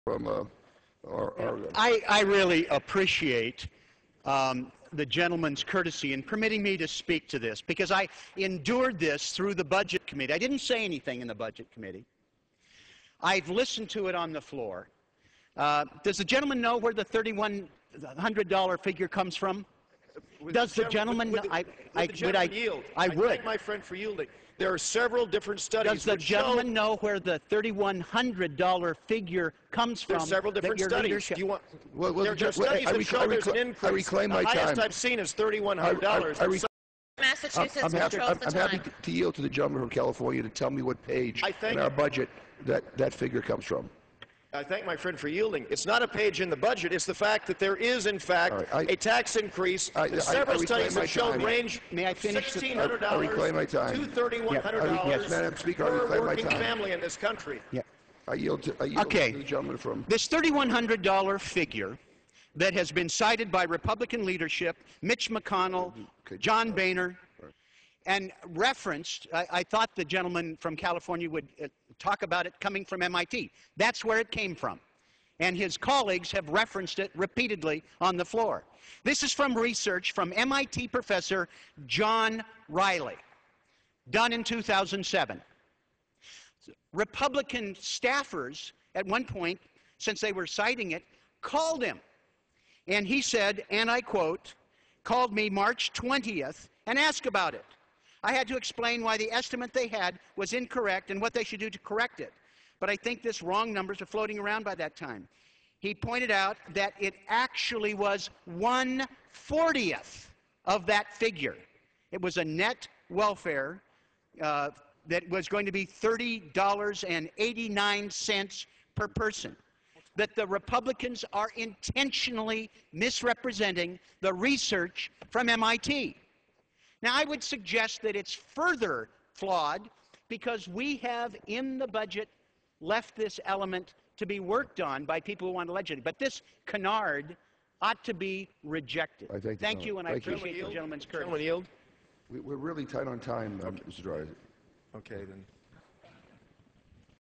from I really appreciate the gentleman's courtesy in permitting me to speak to this, because I endured this through the Budget Committee. I didn't say anything in the Budget Committee. I've listened to it on the floor. Does the gentleman know where the $3,100 figure comes from? Does the gentleman know? I would. thank my friend for yielding. There are several different studies. Does the gentleman know where the $3,100 figure comes from? There's several different studies. Do you want? Well, there are studies that show there's an increase. I reclaim my time. The highest time. I've seen is $3,100. Massachusetts I'm controls happy to yield to the gentleman from California to tell me what page in our budget that figure comes from. I thank my friend for yielding. It's not a page in the budget. It's the fact that there is, in fact, a tax increase. Several studies have shown range $1,600 I reclaim my time. to $3,100 Yes, Madam Speaker, I per reclaim my working time. family in this country. Yeah. I yield to the gentleman from... This $3,100 figure that has been cited by Republican leadership, Mitch McConnell, John Boehner, and referenced, I thought the gentleman from California would talk about it coming from MIT. That's where it came from. And his colleagues have referenced it repeatedly on the floor. This is from research from MIT professor John Riley, done in 2007. Republican staffers, at one point, since they were citing it, called him. And he said, and I quote, "called me March 20th and asked about it. I had to explain why the estimate they had was incorrect and what they should do to correct it. But I think this wrong numbers are floating around by that time." He pointed out that it actually was 1/40th of that figure. It was a net welfare that was going to be $30.89 per person. That the Republicans are intentionally misrepresenting the research from MIT. Now, I would suggest that it's further flawed because we have in the budget left this element to be worked on by people who want to legislate. But this canard ought to be rejected. Thank you, and I appreciate the gentleman's courtesy. Gentleman yield. We're really tight on time, Mr. Dwyer. Okay, then.